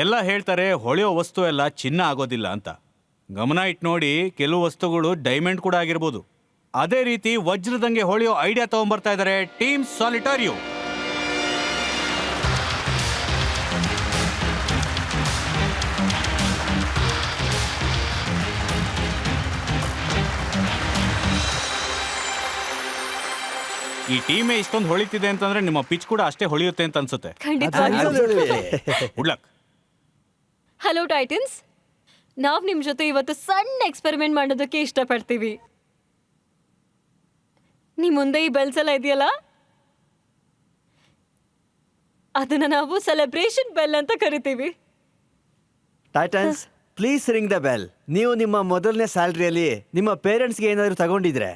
ಎಲ್ಲ ಹೇಳ್ತಾರೆ ಹೊಳೆಯೋ ವಸ್ತು ಎಲ್ಲ ಚಿನ್ನ ಆಗೋದಿಲ್ಲ ಅಂತ. ಗಮನ ಇಟ್ಟು ನೋಡಿ, ಕೆಲವು ವಸ್ತುಗಳು ಡೈಮಂಡ್ ಕೂಡ ಆಗಿರ್ಬೋದು. ಅದೇ ರೀತಿ ವಜ್ರದಂಗೆ ಹೊಳೆಯೋ ಐಡಿಯಾ ತಗೊಂಡ್ಬರ್ತಾ ಇದ್ದಾರೆ ಟೀಮ್ ಸಾಲಿಟಾರಿಯೋ. ಈ ಟೀಮೇ ಇಷ್ಟೊಂದು ಹೊಳಿತಿದೆ ಅಂತಂದ್ರೆ ನಿಮ್ಮ ಪಿಚ್ ಕೂಡ ಅಷ್ಟೇ ಹೊಳೆಯುತ್ತೆ ಅಂತ ಅನ್ಸುತ್ತೆ. Good luck. ಹಲೋ ಟೈಟನ್ಸ್, ನಾವು ನಿಮ್ಮ ಜೊತೆ ಇವತ್ತು ಸಣ್ಣ ಎಕ್ಸ್ಪೆರಿಮೆಂಟ್ ಮಾಡೋದಕ್ಕೆ ಇಷ್ಟಪಡ್ತೀವಿ. ನಿಮ್ಮ ಮುಂದೆ ಈ ಬೆಲ್ಸ್ ಎಲ್ಲ ಇದೆಯಲ್ಲ, ಅದನ್ನ ನಾವು ಸೆಲೆಬ್ರೇಷನ್ ಬೆಲ್ ಅಂತ ಕರಿತೀವಿ. Titans, please ring the bell. ನೀವು ನಿಮ್ಮ ಮೊದಲನೇ ಸ್ಯಾಲ್ರಿಯಲ್ಲಿ ನಿಮ್ಮ ಪೇರೆಂಟ್ಸ್ಗೆ ಏನಾದರೂ ತಗೊಂಡಿದ್ರೆ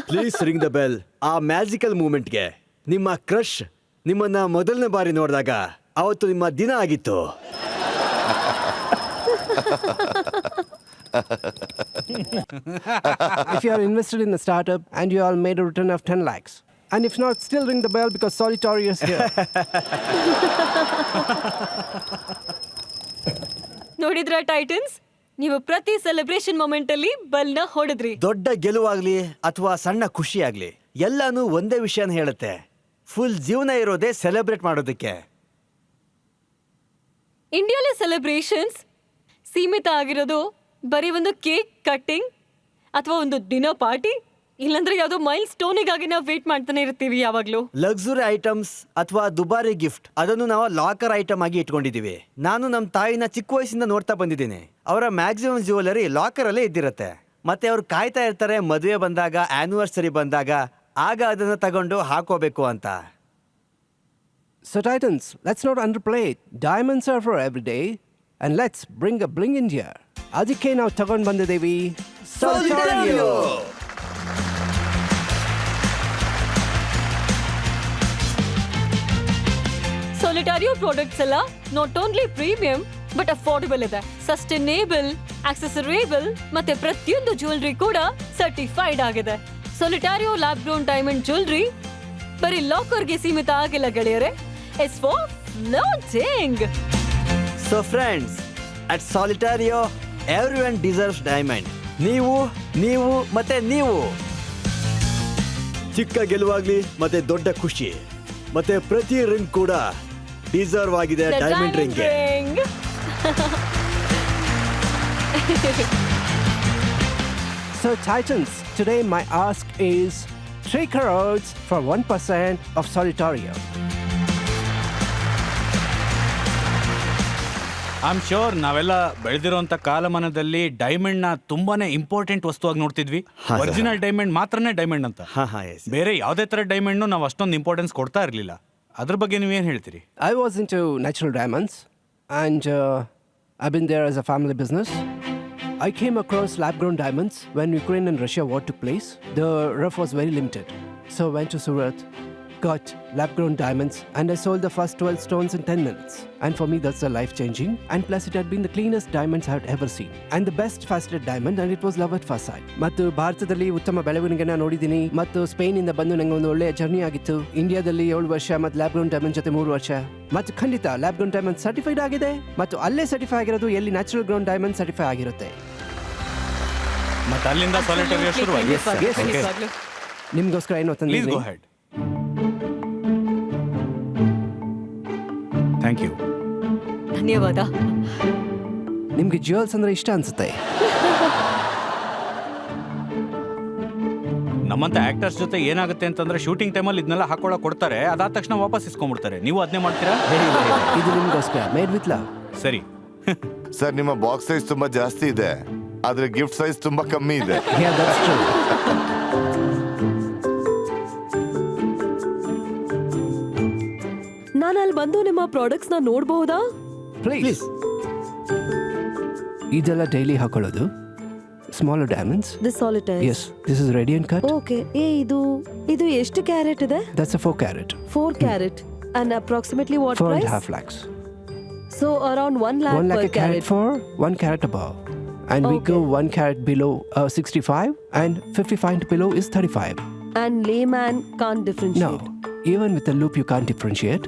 ಪ್ಲೀಸ್ ರಿಂಗ್ ದ ಬೆಲ್. ಆ ಮ್ಯಾಜಿಕಲ್ ಮೂಮೆಂಟ್ಗೆ ನಿಮ್ಮ ಕ್ರಶ್ ನಿಮ್ಮನ್ನ ಮೊದಲನೇ ಬಾರಿ ನೋಡಿದಾಗ ಅವತ್ತು ನಿಮ್ಮ ದಿನ ಆಗಿತ್ತು. If you are invested in a startup and you all made a return of 10 lakhs, and if not, still ring the bell because Solitario is here. ನೋಡಿದ್ರ ಟೈಟನ್ಸ್, ನೀವು ಪ್ರತಿ ಸೆಲೆಬ್ರೇಷನ್ ಮೊಮೆಂಟ್ ಅಲ್ಲಿ ಬೆಲ್ನ ಹೊಡೆದ್ರಿ. ದೊಡ್ಡ ಗೆಲುವಾಗ್ಲಿ ಅಥವಾ ಸಣ್ಣ ಖುಷಿ ಆಗ್ಲಿ, ಎಲ್ಲಾನು ಒಂದೇ ವಿಷಯನ ಹೇಳುತ್ತೆ. ಫುಲ್ ಜೀವನ ಇರೋದೇ ಸೆಲೆಬ್ರೇಟ್ ಮಾಡೋದಕ್ಕೆ. ಇಂಡಿಯಾಲಿ ಸೆಲೆಬ್ರೇಷನ್ಸ್ ಸೀಮಿತ ಆಗಿರೋದು ಬರೀ ಒಂದು ಕೇಕ್ ಕಟ್ಟಿಂಗ್ ಅಥವಾ ಒಂದು ಡಿನ್ನರ್ ಪಾರ್ಟಿ, ಇಲ್ಲಾಂದ್ರೆ ಯಾವುದೋ ಮೈಲ್ ಸ್ಟೋನಿಗಾಗಿ ನಾವು ವೇಟ್ ಮಾಡ್ತಾನೆ ಇರ್ತೀವಿ ಯಾವಾಗ್ಲೂ. ಲಕ್ಸುರಿ ಐಟಮ್ಸ್ ಅಥವಾ ದುಬಾರಿ ಗಿಫ್ಟ್ ಅದನ್ನು ನಾವು ಲಾಕರ್ ಐಟಮ್ ಆಗಿ ಇಟ್ಕೊಂಡಿದೀವಿ. ನಾನು ನಮ್ಮ ತಾಯಿನ ಚಿಕ್ಕ ವಯಸ್ಸಿಂದ ನೋಡ್ತಾ ಬಂದಿದ್ದೀನಿ. ಅವರ ಮ್ಯಾಕ್ಸಿಮಮ್ ಜ್ಯುವೆಲರಿ ಲಾಕರ್ ಅಲ್ಲೇ ಇದ್ದಿರತ್ತೆ. ಮತ್ತೆ ಅವ್ರು ಕಾಯ್ತಾ ಇರ್ತಾರೆ ಮದುವೆ ಬಂದಾಗ, ಆನಿವರ್ಸರಿ ಬಂದಾಗ, ಆಗ ಅದನ್ನು ತಗೊಂಡು ಹಾಕೋಬೇಕು ಅಂತ. So Titans, let's not underplay it. Diamonds are for every day, and let's bring a bling in here. ಅದಕ್ಕೆ ನಾವು ತಗೊಂಡು ಬಂದಿದ್ದೀವಿ Solitario. ಸೊಲಿಟಾರಿಯೋ ಪ್ರಾಡಕ್ಟ್ಸ್ ಎಲ್ಲ not only premium but affordable ಇದೆ, ಸಸ್ಟೈನೇಬಲ್, ಆಕ್ಸೆಸರೇಬಲ್, ಮತ್ತೆ ಪ್ರತಿಯೊಂದು ಜ್ಯುವೆಲರಿ ಕೂಡ ಸರ್ಟಿಫೈಡ್ ಆಗಿದೆ. Solitario lab grown diamond jewellery ಬರೀ ಲಾಕರ್ಗೆ ಸೀಮಿತ ಆಗಿಲ್ಲ ಗೆಳೆಯರೆ, it's for floating. So friends, at Solitario everyone deserves diamond. ನೀವು ಮತ್ತೆ ನೀವು. ಚಿಕ್ಕ ಗೆಲುವಾಗ್ಲಿ ಮತ್ತೆ ದೊಡ್ಡ ಖುಷಿ ಮತ್ತೆ ಪ್ರತಿ ರಿಂಗ್ ಕೂಡ ಡಿಸರ್ವ್ ಆಗಿದೆ diamond ರಿಂಗ್ಗೆ. So Titans, today my ask is 3 crores for 1% of Solitario. I am sure ನಾವೆಲ್ಲ ಬೆಳೆದಿರೋಂಥ ಕಾಲಮಾನದಲ್ಲಿ ಡೈಮಂಡ್ ನ ತುಂಬಾನೇ ಇಂಪಾರ್ಟೆಂಟ್ ವಸ್ತುವಾಗಿ ನೋಡ್ತಿದ್ವಿ. ಒರಿಜಿನಲ್ ಡೈಮಂಡ್ ಮಾತ್ರನೇ ಡೈಮಂಡ್ ಅಂತ. ಬೇರೆ ಯಾವುದೇ ತರ ಡೈಮಂಡ್ ನಾವು ಅಷ್ಟೊಂದು ಇಂಪಾರ್ಟೆನ್ಸ್ ಕೊಡ್ತಾ ಇರಲಿಲ್ಲ. ಅದ್ರ ಬಗ್ಗೆ ನೀವೇನು ಹೇಳ್ತೀರಿ? I was into natural diamonds and I've been there as a family business. I came across lab-grown diamonds when Ukraine and Russia war took place. The rough was very limited. So I went to Surat, got lab-grown diamonds and I sold the first 12 stones in 10 minutes. And for me that's a life-changing, and plus it had been the cleanest diamonds I had ever seen. And the best faceted diamond, and it was love at first sight. ಮತ್ತು ಭಾರತದಲ್ಲಿ ಉತ್ತಮ ಬೆಳವಣಿಗೆನ ನೋಡಿದ್ದೀನಿ. ಮತ್ತು Spain ಇಂದ ಬಂದು ನಂಗೆ ಒಂದು ಒಳ್ಳೆಯ ಜರ್ನಿ ಆಗಿತ್ತು. ಇಂಡಿಯಾದಲ್ಲಿ 7 ವರ್ಷ ಮತ್ತು ಲ್ಯಾಬ್-ಗ್ರೋನ್ ಡೈಮಂಡ್ ಜೊತೆ 3 ವರ್ಷ. ಮತ್ತು ಖಂಡಿತ ಲ್ಯಾಬ್-ಗ್ರೋನ್ ಡೈಮಂಡ್ ಸರ್ಟಿಫೈಡ್ ಆಗಿದೆ. ಮತ್ತು ಅಲ್ಲೇ ಸರ್ಟಿಫೈ ಆಗಿರೋದು ಎಲ್ಲಿ ನ್ಯಾಚುರಲ್ ಗ್ರೋನ್ ಡೈಮಂಡ್ ಸರ್ಟಿಫೈ ಆಗಿರುತ್ತೆ. ಮತ್ತೆ ಅಲ್ಲಿಂದ ಸಾಲಿಟಾರಿಯೋ ಶುರುವಾಗಿದೆ. ನಿಮ್ಗೋಸ್ಕರ ಏನೋ ಪ್ಲೀಸ್ ಗೋ ತಂದಿದ್ದೀನಿ. ಹೆಡ್. Thank you. ಧನ್ಯವಾದ. ನಿಮ್ಗೆ ಜ್ಯುವೆಲ್ಸ್ ಅಂದ್ರೆ ಇಷ್ಟ ಅನ್ಸುತ್ತೆ. ನಮ್ಮಂತ ಆಕ್ಟರ್ಸ್ ಜೊತೆ ಏನಾಗುತ್ತೆ ಅಂತಂದ್ರೆ ಶೂಟಿಂಗ್ ಟೈಮಲ್ಲಿ ಇದನ್ನೆಲ್ಲ ಹಾಕೊಳ್ಳೋ ಕೊಡ್ತಾರೆ, ಅದಾದ ತಕ್ಷಣ ವಾಪಸ್ ಇಸ್ಕೊಂಡ್ಬಿಡ್ತಾರೆ. ನೀವು ಅದನ್ನೇ ಮಾಡ್ತೀರಾ? ಇದು ನಿಮ್ಗೋಸ್ಕರ ಮೇಡ್ ವಿತ್ ಲವ್. ಸರಿ ಸರ್, ನಿಮ್ಮ ಬಾಕ್ಸ್ ಸೈಜ್ ತುಂಬಾ ಜಾಸ್ತಿ ಇದೆ, ಆದ್ರೆ ಗಿಫ್ಟ್ ಸೈಜ್ ತುಂಬಾ ಕಮ್ಮಿ ಇದೆ. Yeah, that's true. ನಾನು ಅಲ್ಲಿ ಬಂದು ನಿಮ್ಮ ಪ್ರಾಡಕ್ಟ್ಸ್ ನ ನೋಡಬಹುದಾ? Please. ಇದೆಲ್ಲ ಡೈಲಿ ಹಾಕೊಳ್ಳೋದು smaller diamonds. This solitaire. Yes, this is radiant cut. Okay. ಇದು ಎಷ್ಟು ಕ್ಯಾರೆಟ್ ಇದೆ? That's a 4 carat. 4 carat. And approximately what 4.5 price? lakhs. So around 1 lakh 1 lakh per a carat for 1 carat above. And we Okay. go 1 carat below 65 and 55 below is 35. And layman can't differentiate. No. Even with a loop, you can't differentiate.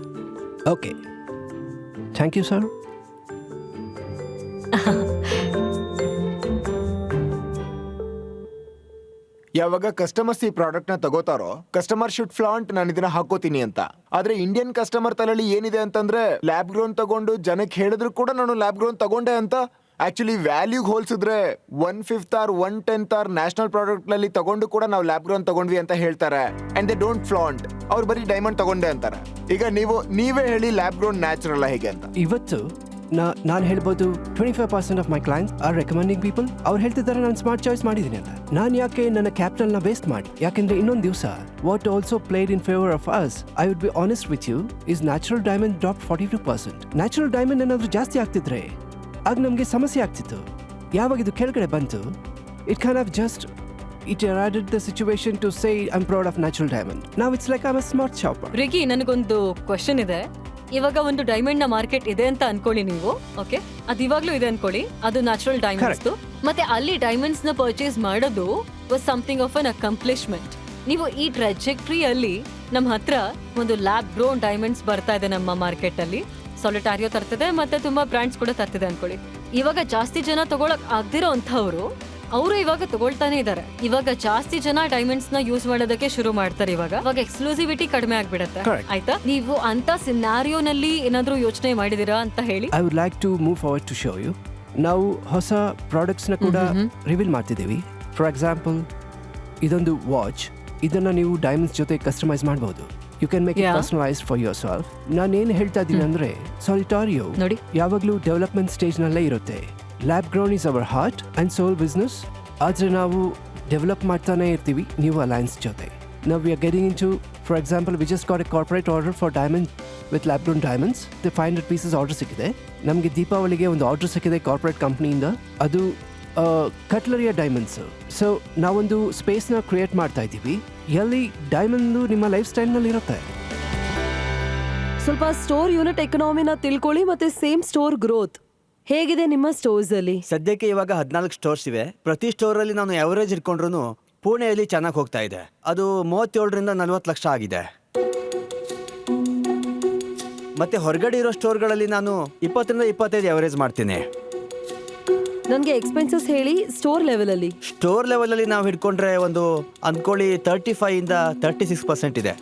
Okay. Thank you, sir. ಯಾವಾಗ customers ಈ product ನ ತಗೋತಾರೋ customer should flaunt ನಾನು ಇದನ್ನ ಹಾಕೋತೀನಿ ಅಂತ. ಆದ್ರೆ Indian customer ತಲೆಯಲ್ಲಿ ಏನಿದೆ ಅಂತಂದ್ರೆ ಲ್ಯಾಬ್ ಗ್ರೋನ್ ತಗೊಂಡು ಜನಕ್ಕೆ ಹೇಳಿದ್ರು ಕೂಡ ನಾನು ಲ್ಯಾಬ್ ಗ್ರೋನ್ ತಗೊಂಡೆ ಅಂತ. ಆಕ್ಚುಲಿ ವ್ಯಾಲ್ಯೂಗೆ ಹೋಲಿಸಿದ್ರೆ 1/5 ಆರ್ 1/10 ಆರ್ ನ್ಯಾಷನಲ್ ಪ್ರಾಡಕ್ಟ್ ನಲ್ಲಿ ತಗೊಂಡು ಕೂಡ ನಾವು ಲ್ಯಾಬ್ ಗ್ರೋನ್ ತಗೊಂಡ್ವಿ ಅಂತ ಹೇಳ್ತಾರೆ. And they don't flaunt. ಅವ್ರು ಬರೀ ಡೈಮಂಡ್ ತಗೊಂಡೆ ಅಂತಾರೆ. ಈಗ ನೀವೇ ಹೇಳಿ ಲ್ಯಾಬ್ ಗ್ರೋನ್ ನ್ಯಾಚುರಲ್ ಹೇಗೆ ಅಂತ. ಇವತ್ತು ನಾನು ಹೇಳ್ಬೋದು 25% of my clients are recommending people. ಅವ್ರು ಹೇಳ್ತಿದ್ದಾರೆ ನಾನು ಸ್ಮಾರ್ಟ್ ಚಾಯ್ಸ್ ಮಾಡಿದ್ದೀನಿ ಅಂತ. ನಾನು ಯಾಕೆ ನನ್ನ ಕ್ಯಾಪಿಟಲ್ನ ವೇಸ್ಟ್ ಮಾಡಿ? ಯಾಕೆಂದ್ರೆ ಇನ್ನೊಂದು ದಿವಸ what also played in favour of us, I would be honest with you, is natural diamond drop 42%. Natural diamond ಏನಾದರೂ ಜಾಸ್ತಿ ಆಗ್ತಿದ್ರೆ ಆಗ ನಮಗೆ ಸಮಸ್ಯೆ ಆಗ್ತಿತ್ತು. ಯಾವಾಗ ಇದು ಕೆಳಗಡೆ ಬಂತು, it can have just it eraded the situation to say I'm proud of natural diamond. Now it's like I'm a smart shopper. ರಿಗಿ, ನನಗೊಂದು ಕ್ವಶನ್ ಇದೆ. ಇವಾಗ ಒಂದು ಡೈಮಂಡ್ ನ ಮಾರ್ಕೆಟ್ ಇದೆ ಅಂತ ಅನ್ಕೊಳ್ಳಿ ನೀವು. ಓಕೆ, ಅದು ಇವಾಗ್ಲೂ ಇದೆ ಅನ್ಕೊಳ್ಳಿ. ಅದು ನ್ಯಾಚುರಲ್ ಡೈಮಂಡ್ಸ್. ಮತ್ತೆ ಅಲ್ಲಿ ಡೈಮಂಡ್ಸ್ ನ ಪರ್ಚೇಸ್ ಮಾಡೋದು was something of an accomplishment. ನೀವು ಈ ಟ್ರಾಜೆಕ್ಟರಿ ಅಲ್ಲಿ ನಮ್ಮ ಹತ್ರ ಒಂದು ಲ್ಯಾಬ್ ಗ್ರೋನ್ ಡೈಮಂಡ್ಸ್ ಬರ್ತಾ ಇದೆ ನಮ್ಮ ಮಾರ್ಕೆಟ್ ಅಲ್ಲಿ. ಸಾಲಿಟಾರಿಯೋ ತರ್ತಿದೆ, ಮತ್ತೆ ತುಂಬಾ ಬ್ರಾಂಡ್ಸ್ ಕೂಡ ತರ್ತಿದೆ ಅನ್ಕೊಳ್ಳಿ. ಇವಾಗ ಜಾಸ್ತಿ ಜನ ತಗೊಳಕ್ ಆಗ್ದಿರೋ ಅಂತವ್ರು ಅವರು ಇವಾಗ ತಗೊಳ್ತಾನೆ ಇದಾರೆ. ಇವಾಗ ಜಾಸ್ತಿ ಜನ ಡೈಮಂಡ್ಸ್ ನ ಯೂಸ್ ಮಾಡೋದಕ್ಕೆ ಶುರು ಮಾಡ್ತಾರೆ. ಇವಾಗ ಎಕ್ಸ್ಕ್ಲೂಸಿವಿಟಿ ಕಡಿಮೆ ಆಗ್ಬಿಡತ್ತೆ. ಆಯ್ತಾ? ನೀವು ಅಂತ ಸಿನಾರಿಯೋನಲ್ಲಿ ಏನಾದ್ರೂ ಯೋಚನೆ ಮಾಡಿದೀರಾ ಅಂತ ಹೇಳಿ. I would like to move forward to show you. ನಾವು ಹೊಸ ಪ್ರಾಡಕ್ಟ್ಸ್ ನ ಕೂಡ ರಿವೀಲ್ ಮಾಡ್ತಿದ್ದೀವಿ. ಫಾರ್ ಎಕ್ಸಾಂಪಲ್, ಇದೊಂದು ವಾಚ್. ಇದನ್ನ ನೀವು ಡೈಮಂಡ್ಸ್ ಜೊತೆ ಕಸ್ಟಮೈಸ್ ಮಾಡಬಹುದು. You can make it personalised for yourself. ನಾನೇನು ಹೇಳ್ತಾ ಇದ್ದೀನಿ ಅಂದ್ರೆ, ಸಾಲಿಟಾರಿಯೋ ನೋಡಿ ಯಾವಾಗಲೂ ಡೆವಲಪ್ಮೆಂಟ್ ಸ್ಟೇಜ್ ನಲ್ಲೇ ಇರುತ್ತೆ. Lab grown is our heart and soul business. ಆದ್ರೆ ನಾವು ಡೆವಲಪ್ ಮಾಡ್ತಾನೆ ಇರ್ತೀವಿ ನೀವು ಅಲಯನ್ಸ್ ಜೊತೆ. Now we are getting into, for example, we just got a corporate order for diamond with lab grown diamonds. The 500 pieces order ಸಿಕ್ಕಿದೆ. ನಮಗೆ ದೀಪಾವಳಿಗೆ ಒಂದು ಆರ್ಡರ್ ಸಿಕ್ಕಿದೆ ಕಾರ್ಪೊರೇಟ್ ಕಂಪ್ನಿಯಿಂದ. ಅದು ಕಟ್ಲರಿಯ ಡೈಮಂಡ್ಸ್. ಸೊ ನಾವೊಂದು ಸ್ಪೇಸ್ನ ಕ್ರಿಯೇಟ್ ಮಾಡ್ತಾ ಇದ್ದೀವಿ ಎಲ್ಲಿ ಡೈಮಂಡ್ ನಿಮ್ಮ ಲೈಫ್ ಸ್ಟೈಲ್ನಲ್ಲಿ ಇರುತ್ತೆ. ಸ್ವಲ್ಪ ಸ್ಟೋರ್ ಯೂನಿಟ್ ಎಕನಾಮಿನ ತಿಳ್ಕೊಳ್ಳಿ, ಮತ್ತೆ ಸೇಮ್ ಸ್ಟೋರ್ ಗ್ರೋತ್ ಹೇಗಿದೆ ನಿಮ್ಮ ಸ್ಟೋರ್ಸ್ ಅಲ್ಲಿ? ಸದ್ಯಕ್ಕೆ ಇವಾಗ 14 ಸ್ಟೋರ್ಸ್ ಇವೆ. ಪ್ರತಿ ಸ್ಟೋರ್ ಅಲ್ಲಿ ನಾನು ಎವರೇಜ್ ಇಟ್ಕೊಂಡ್ರು ಪುಣೆಯಲ್ಲಿ ಚೆನ್ನಾಗಿ ಹೋಗ್ತಾ ಇದೆ. ಅದು 37ರಿಂದ 40 ಲಕ್ಷ ಆಗಿದೆ. ಮತ್ತೆ ಹೊರಗಡೆ ಇರೋ ಸ್ಟೋರ್ಗಳಲ್ಲಿ ನಾನು 20ರಿಂದ 25 ಎವರೇಜ್ ಮಾಡ್ತೀನಿ. ನನಗೆ ಎಕ್ಸ್ಪೆನ್ಸಸ್ ಹೇಳಿ. ಸ್ಟೋರ್ ಲೆವೆಲ್ ಅಲ್ಲಿ ನಾವು ಹಿಡ್ಕೊಂಡ್ರೆ ಒಂದು ಅನ್ಕೊಳ್ಳಿ 35ಯಿಂದ 36% ಇದೆ.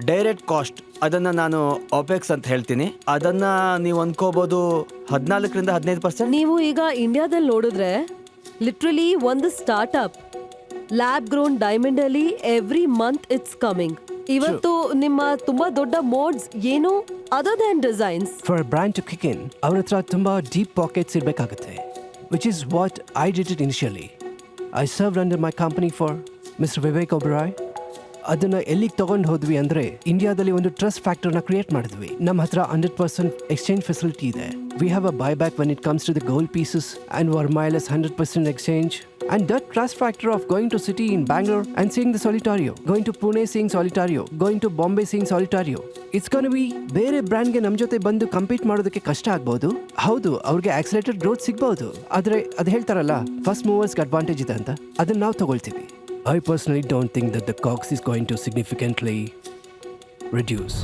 ಡೈರೆಕ್ಟ್ ಕಾಸ್ಟ್ ಅದನ್ನ ನಾನು ಆಪೆಕ್ಸ್ ಅಂತ ಹೇಳ್ತೀನಿ. ಅದನ್ನ ನೀವು ಅನ್ಕೋಬಹುದು 14ರಿಂದ 15%. ನೀವು ಈಗ ಇಂಡಿಯಾದಲ್ಲಿ ನೋಡಿದ್ರೆ ಲಿಟ್ರಲಿ ಒಂದು ಸ್ಟಾರ್ಟ್ಅಪ್ ಲ್ಯಾಬ್ ಗ್ರೋನ್ ಡೈಮಂಡ್ ಅಲ್ಲಿ ಎವ್ರಿ ಮಂತ್ ಇಟ್ಸ್ ಕಮಿಂಗ್. ಇವತ್ತು ನಿಮ್ಮ ತುಂಬಾ ದೊಡ್ಡ ಮೋಡ್ಸ್ ಏನು other than designs. For a brand to kick in ಅವ್ರ ಹತ್ರ ತುಂಬಾ ಡೀಪ್ ಪಾಕೆಟ್ಸ್ ಇರಬೇಕಾಗುತ್ತೆ. Which is what I did it initially. I served under my company for Mr. Vivek Oberoi. ಅದನ್ನ ಎಲ್ಲಿಗೆ ತಗೊಂಡು ಹೋದ್ವಿ ಅಂದ್ರೆ ಇಂಡಿಯಾದಲ್ಲಿ ಒಂದು ಟ್ರಸ್ಟ್ ಫ್ಯಾಕ್ಟರ್ನ ಕ್ರಿಯೇಟ್ ಮಾಡಿದ್ವಿ. ನಮ್ಮ ಹತ್ರ 100% ಎಕ್ಸ್ಚೇಂಜ್ ಫೆಸಿಲಿಟಿ ಇದೆ. We have a buyback when it comes to the gold pieces and worryless 100% exchange. And that trust factor of going to city in Bangalore and seeing the Solitario, going to Pune seeing Solitario, going to Bombay seeing Solitario, it's going to be ಬೇರೆ ಬ್ರ್ಯಾಂಡ್ಗೆ ನಮ್ಮ ಜೊತೆ ಬಂದು compete ಮಾಡೋದಕ್ಕೆ ಕಷ್ಟ ಆಗ್ಬೋದು. ಹೌದು, ಅವ್ರಿಗೆ accelerated growth ಸಿಗ್ಬಹುದು. ಆದರೆ ಅದು ಹೇಳ್ತಾರಲ್ಲ, ಫಸ್ಟ್ ಮೂವರ್ಸ್ಗೆ ಅಡ್ವಾಂಟೇಜ್ ಇದೆ ಅಂತ, ಅದನ್ನ ನಾವು ತಗೊಳ್ತೀವಿ. I personally don't think that the COGS is going to significantly reduce.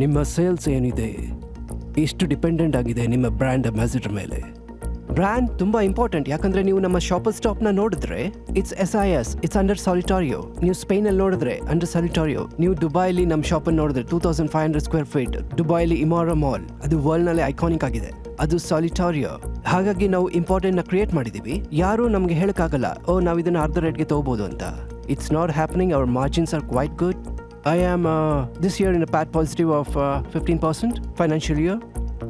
ನಿಮ್ಮ ಸೇಲ್ಸ್ ಏನಿದೆ ಎಷ್ಟು ಡಿಪೆಂಡೆಂಟ್ ಆಗಿದೆ ನಿಮ್ಮ ಬ್ರ್ಯಾಂಡ್ ಅಂಬಾಸಿಡರ್ ಮೇಲೆ. ಬ್ರ್ಯಾಂಡ್ ತುಂಬಾ ಇಂಪಾರ್ಟೆಂಟ್. ಯಾಕಂದ್ರೆ ನೀವು ನಮ್ಮ ಶಾಪರ್ ಸ್ಟಾಪ್ ನ ನೋಡಿದ್ರೆ ಇಟ್ಸ್ SIS, ಇಟ್ಸ್ ಅಂಡರ್ ಸಾಲಿಟಾರಿಯೋ. ನೀವು ಸ್ಪೇನ್ ಅಲ್ಲಿ ನೋಡಿದ್ರೆ ಅಂಡರ್ ಸಾಲಿಟಾರಿಯೋ. ನೀವು ದುಬೈಲಿ ನಮ್ಮ ಶಾಪ್ ಅನ್ನು ನೋಡಿದ್ರೆ 2500 ಸ್ಕ್ವೇರ್ ಫೀಟ್ ದುಬೈಲಿ ಇಮಾರಾ ಮಾಲ್. ಅದು ವರ್ಲ್ಡ್ ನಲ್ಲಿ ಐಕಾನಿಕ್ ಆಗಿದೆ. ಅದು ಸಾಲಿಟಾರಿಯೋ. ಹಾಗಾಗಿ ನಾವು ಇಂಪಾರ್ಟೆಂಟ್ ನ ಕ್ರಿಯೇಟ್ ಮಾಡಿದೀವಿ. ಯಾರು ನಮ್ಗೆ ಹೇಳಕ್ಕಾಗಲ್ಲ, ಓ ನಾವು ಇದನ್ನ ಅರ್ಧ ರೇಟ್ಗೆ ತಗೋಬಹುದು ಅಂತ. It's not happening. Our margins are quite good. I am this year in a PAT positive of 15% financial year.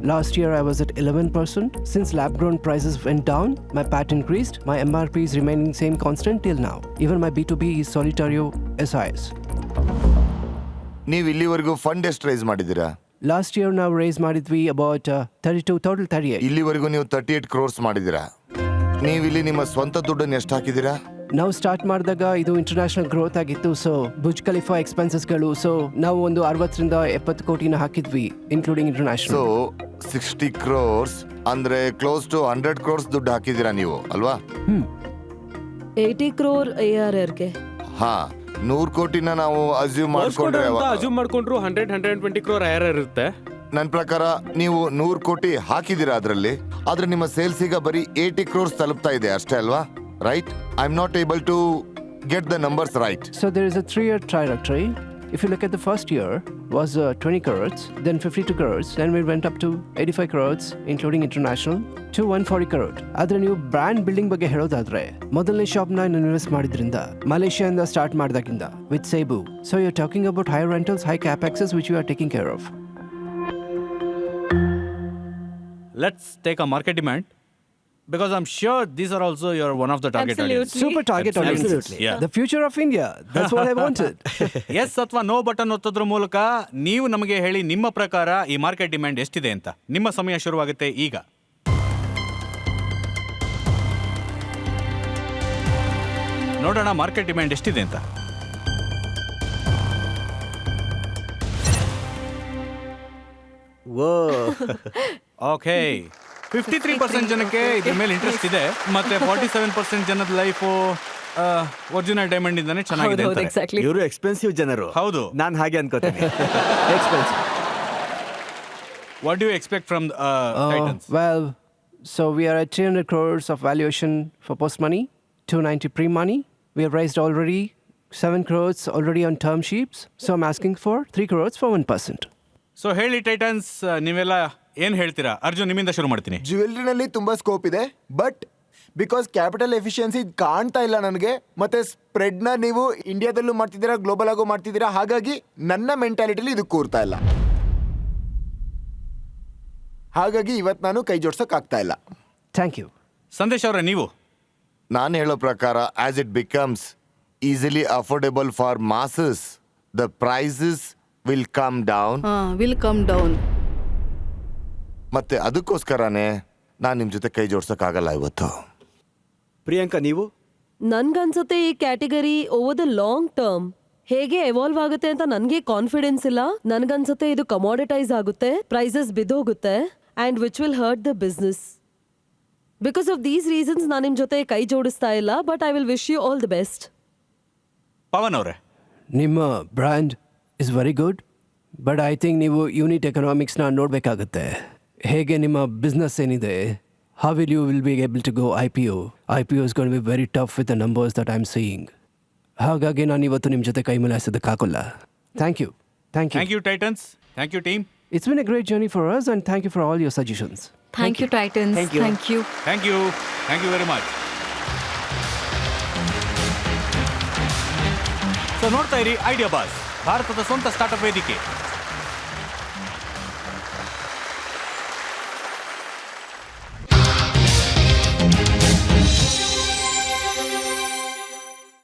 Last year I was at 11%. Since lab grown prices went down, my PAT increased. My MRP is remaining same constant till now. Even my B2B is Solitario SIS. ನೀವು ಇಲ್ಲಿವರೆಗೂ fund ಎಷ್ಟು rice ಮಾಡಿದ್ದೀರಾ? Last year ನಾವು rice ಮಾಡಿದ್ವಿ about 32, total 38. ಇಲ್ಲಿವರೆಗೂ ನೀವು 38 crores ಮಾಡಿದ್ದೀರಾ. ನೀವು ಇಲ್ಲಿ ನಿಮ್ಮ ಸ್ವಂತ ದುಡ್ಡನ್ನು ಎಷ್ಟು ಹಾಕಿದ್ದೀರಾ? ನಾವು ಸ್ಟಾರ್ಟ್ ಮಾಡಿದಾಗ ಇದು ಇಂಟರ್ನ್ಯಾಷನಲ್ ಗ್ರೋತ್ ಆಗಿತ್ತು. ಸೊ ಬುರ್ಜ್ ಖಲೀಫಾ ಎಕ್ಸ್ಪೆನ್ಸಸ್ಗಳು. ಸೊ ನಾವು ಒಂದು 60ರಿಂದ 70 ಕೋಟಿನ ಹಾಕಿದ್ವಿ ಇನ್ಕ್ಲೂಡಿಂಗ್ ಇಂಟರ್ನ್ಯಾಷನಲ್. ಸೊ 60 crores ಅಂದ್ರೆ ಕ್ಲೋಸ್ ಟು 100 crores ದುಡ್ಡು ಹಾಕಿದ್ದೀರಾ ನೀವು ಅಲ್ವಾ? 80 crore ARR ಗೆ. ಹಾ, 100 ಕೋಟಿನ ನಾವು ಅಸ್ಯೂಮ್ ಮಾಡ್ಕೊಂಡ್ರೆ ಅಸ್ಯೂಮ್ ಮಾಡ್ಕೊಂಡ್ರು 100-120 crore ಐಆರ್ ಇರುತ್ತೆ. ನನ್ನ ಪ್ರಕಾರ ನೀವು 100 ಕೋಟಿ ಹಾಕಿದ್ದೀರಾ ಅದರಲ್ಲಿ, ಆದ್ರೆ ನಿಮ್ಮ ಸೇಲ್ಸ್ ಈಗ ಬರೀ 80 crores ತಲುಪ್ತಾ ಇದೆ ಅಷ್ಟೇ ಅಲ್ವಾ? Right? I am not able to get the numbers right. So there is a 3-year trajectory. If you look at the first year was 20 crores, then 52 crores, then we went up to 85 crores, including international, to 140 crore. ಆದ್ರೆ ನೀವು brand building ಬಗ್ಗೆ ಹೇಳೋದಾದ್ರೆ ಮೊದಲನೇ ಶಾಪ್ನ ನಾನು invest ಮಾಡಿದ್ರಿಂದ ಮಲೇಷಿಯಾದಿಂದ start ಮಾಡಿದಾಗಿಂದ with ಸೇಬು. So you are talking about high rentals, high capexes which you are taking care of. Let's take a market demand because I'm sure these are also your one of the target audience. Absolutely. Super target audience. Absolutely. Yeah. The future of India. That's what I wanted. Yes ಅಥವಾ no button ಒತ್ತೋದ್ರ ಮೂಲಕ ನೀವು ನಮಗೆ ಹೇಳಿ ನಿಮ್ಮ ಪ್ರಕಾರ ಈ market demand ಎಷ್ಟಿದೆ ಅಂತ. ನಿಮ್ಮ ಸಮಯ ಶುರುವಾಗುತ್ತೆ ಈಗ. ನೋಡೋಣ ಮಾರ್ಕೆಟ್ ಡಿಮ್ಯಾಂಡ್ ಎಷ್ಟಿದೆ ಅಂತ. ಓ ಓಕೆ, 53% ಜನಕ್ಕೆ ಇದ್ರ ಮೇಲೆ ಇಂಟ್ರೆಸ್ಟ್ ಇದೆ, ಮತ್ತೆ 47% ಜನದ ಲೈಫು ಒರಿಜಿನಲ್ ಡೈಮಂಡ್ ಇಂದಾನೆ ಚೆನ್ನಾಗಿದೆ ಹೌದು ಅಂತಾರೆ. ಎಕ್ಸಾಕ್ಟ್ಲಿ. ಇವರು ಎಕ್ಸ್ಪೆನ್ಸಿವ್ ಜನರು. ಹೌದು. ನಾನು ಹಾಗೆ ಅನ್ಕೋತೀನಿ. Expensive. What do you expect from Titans? Well, so we are at 300 crores of valuation for post money, 290 pre money. We have raised already 7 crores already on term sheets. So I'm asking for 3 crores for 1%. So ಹೇಳಿ Titans, ನೀವೆಲ್ಲ ಏನ್ ಹೇಳ್ತೀರಾ? ಅರ್ಜುನ್, ನಿಮ್ಮಿಂದ ಶುರು ಮಾಡ್ತೀನಿ. ಜ್ಯುವೆಲ್ರಿನಲ್ಲಿ ತುಂಬಾ scope ಇದೆ, but because capital efficiency ಕಾಣ್ತಾ ಇಲ್ಲ ನನಗೆ, ಮತ್ತೆ ಸ್ಪ್ರೆಡ್ನ ನೀವು ಇಂಡಿಯಾದಲ್ಲೂ ಮಾಡ್ತಿದ್ದೀರಾ, ಗ್ಲೋಬಲ್ ಆಗೋ ಮಾಡ್ತಿದ್ದೀರಾ, ಹಾಗಾಗಿ ನನ್ನ ಮೆಂಟಾಲಿಟಿಲಿ ಇದು ಕೂರ್ತಾ ಇಲ್ಲ. ಹಾಗಾಗಿ ಇವತ್ತು ನಾನು ಕೈ ಜೋಡ್ಸಕ್ ಆಗ್ತಾ ಇಲ್ಲ. Thank you. ಸಂದೇಶ್ ಅವರೇ, ನೀವು? ನಾನು ಹೇಳೋ ಪ್ರಕಾರ as it becomes easily affordable for masses, the prices will come down. Will come down. ಮತ್ತೆ ಅದಕ್ಕೋಸ್ಕರನೇ ನಾನು ನಿಮ್ಮ ಜೊತೆ ಕೈ ಜೋಡ್ಸೋಕ್ಕಾಗಲ್ಲ ಇವತ್ತು. ಪ್ರಿಯಾಂಕಾ, ನೀವು? ನನ್ಗನ್ಸುತ್ತೆ ಈ category over the long term ಹೇಗೆ ಎವಾಲ್ವ್ ಆಗುತ್ತೆ ಅಂತ ನನಗೆ ಕಾನ್ಫಿಡೆನ್ಸ್ ಇಲ್ಲ. ನನ್ಗನ್ಸುತ್ತೆ ಇದು ಕಮಾಡಿಟೈಸ್ ಆಗುತ್ತೆ, ಪ್ರೈಸಸ್ ಬಿದ್ದೋಗುತ್ತೆ, and which will hurt the business. Because of these reasons ನಾನು ನಿಮ್ಮ ಜೊತೆ ಕೈ ಜೋಡಿಸ್ತಾ ಇಲ್ಲ, but I will wish you all the best. Pavan ಅವರೇ? ನಿಮ್ಮ brand is very good, but I think ನೀವು ಯೂನಿಟ್ ಎಕನಾಮಿಕ್ಸ್ನ ನೋಡಬೇಕಾಗುತ್ತೆ. ಹೇಗೆ ನಿಮ್ಮ ಬಿಸ್ನೆಸ್ ಏನಿದೆ, how will you will be able to go IPO. IPO is gonna be very tough with the numbers that I am seeing. ಹಾಗಾಗಿ ನಾನು ಇವತ್ತು ನಿಮ್ಮ ಜೊತೆ ಕೈ ಮಿಲಾಯಿಸೋದಕ್ಕಾಗಲ್ಲ. Thank you. Thank you. Thank you Titans. Thank you team. It's been a great journey for us, and thank you for all your suggestions. Thank you Titans. Thank you. Thank you. Thank you. Thank you very much. So ನೋಡ್ತಾ ಇರಿ idea boss, ಭಾರತದ ಸ್ವಂತ startup ವೇದಿಕೆ.